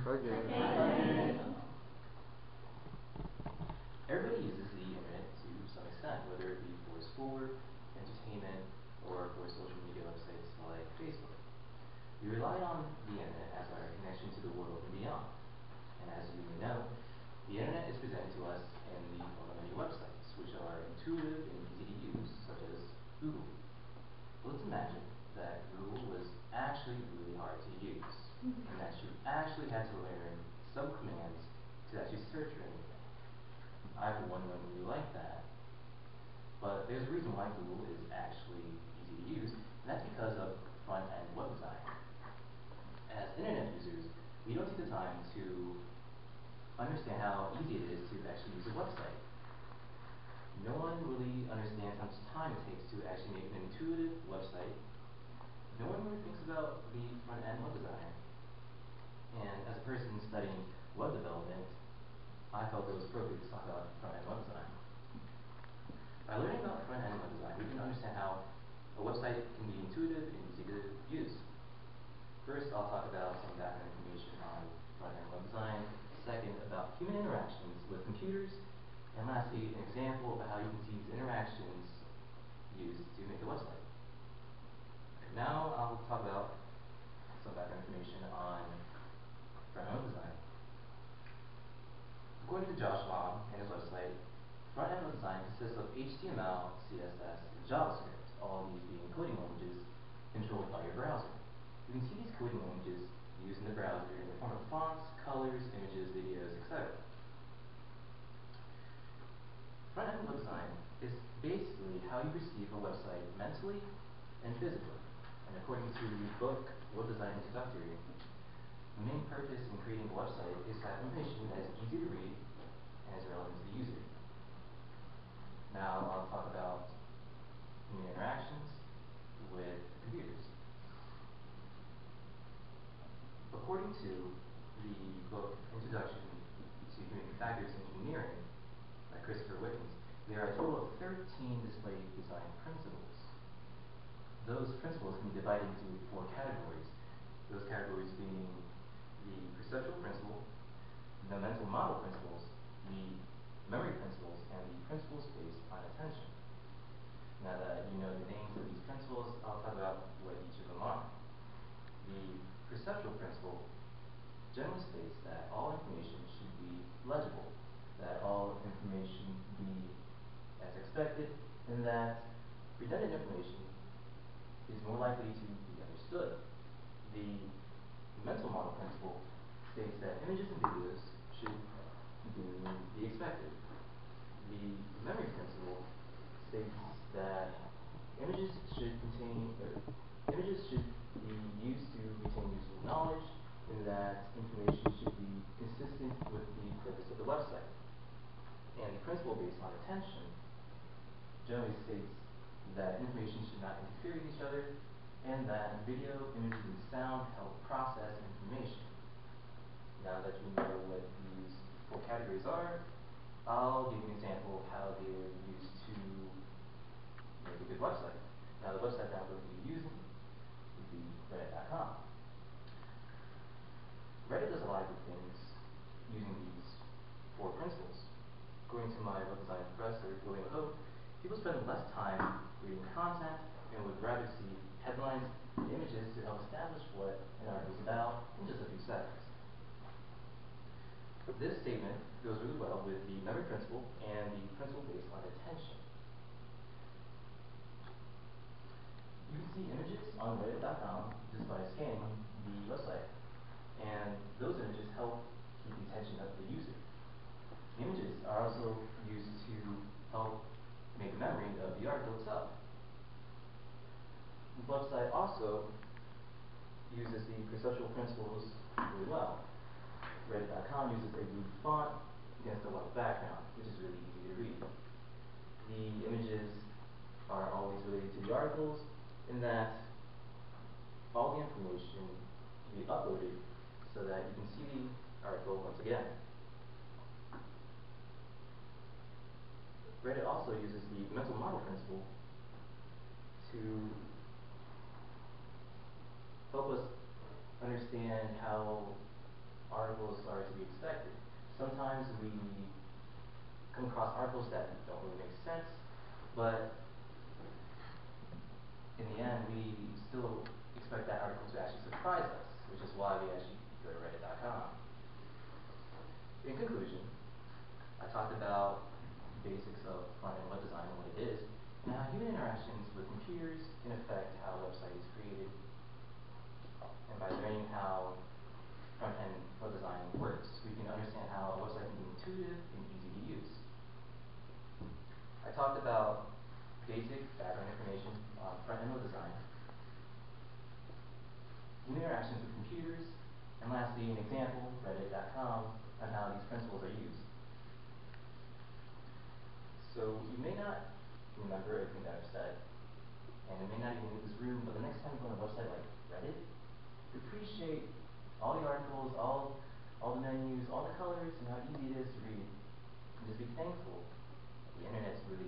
Okay. Everybody uses the internet to some extent, whether it be for schoolwork, entertainment, or for social media websites like Facebook. We rely on the internet as our connection to the world and beyond. And as you may know, the internet is presented to us in the form of many websites, which are intuitive and easy to use, such as Google. Let's imagine that Google was actually really hard to use, and that you actually had to learn some commands to actually search for anything. I, for one, wouldn't really like that. But there's a reason why Google is actually easy to use, and that's because of front-end web design. As internet users, we don't take the time to understand how easy it is to actually use a website. No one really understands how much time it takes to actually make an intuitive website. No one really thinks about the front-end web design. And as a person studying web development, I felt it was appropriate to talk about front-end web design. By learning about front-end web design, we can understand how a website can be intuitive and easy to use. First, I'll talk about some background information on front-end web design. Second, about human interactions with computers. And lastly, an example of how you can see these interactions used to make a website. Now I'll talk about some background information on front-end web design. According to Josh Baum and his website, front-end web design consists of HTML, CSS, and JavaScript, all of these being coding languages controlled by your browser. You can see these coding languages used in the browser in the form of fonts, colors, images, videos, etc. Front-end web design is basically how you perceive a website mentally and physically. And according to the book Web Design Introductory, the main purpose in creating a website is to have information that is easy to read and is relevant to the user. Now I'll talk about human interactions with computers. According to the book Introduction to Human Factors in Engineering by Christopher Wickens, there are a total of 13 display design principles. Those principles can be divided into 4 categories. Those categories being the perceptual principle, the mental model principles, the memory principles, and the principles based on attention. Now that you know the names of these principles, I'll talk about what each of them are. The perceptual principle generally states that all information should be legible, that all information be as expected, and that redundant information is more likely to be understood. The mental model principle states that images and videos should be expected. The memory principle states that images should be used to retain useful knowledge, and that information should be consistent with the purpose of the website. And the principle based on attention generally states that information should not interfere with each other, and that video, images, and sound help process information. Now that you know what these 4 categories are, I'll give you an example of how they were used to make a good website. Now the website that we'll be using would be Reddit.com. Reddit does a lot of good things using these 4 principles. According to my web design professor, William Hope, people spend less time reading content and would rather see headlines and images to help establish what an article is about in just a few seconds. This statement goes really well with the memory principle and the principle based on attention. You can see images on Reddit.com just by scanning the website, and those images help keep the attention of the user. Images are also used to help make a memory of the article itself. The website also uses the perceptual principles really well. Reddit.com uses a blue font against a white background, which is really easy to read. The images are always related to the articles, in that all the information can be uploaded so that you can see the article once again. Reddit also uses the mental model principle to help us understand how articles are to be expected. Sometimes we come across articles that don't really make sense, but in the end, we still expect that article to actually surprise us, which is why we actually go to reddit.com. In conclusion, I talked about basics of front-end web design and what it is, and how human interactions with computers can affect how a website is created, and by learning how front-end web design works, we can understand how a website can be intuitive and easy to use. I talked about basic background information on front-end web design, human interactions with computers, and lastly, an example, reddit.com, on how these principles are used. So you may not remember everything that I've said, and it may not even leave this room, but the next time you go on a website like Reddit, appreciate all the articles, all the menus, all the colors, and how easy it is to read. And just be thankful the internet's really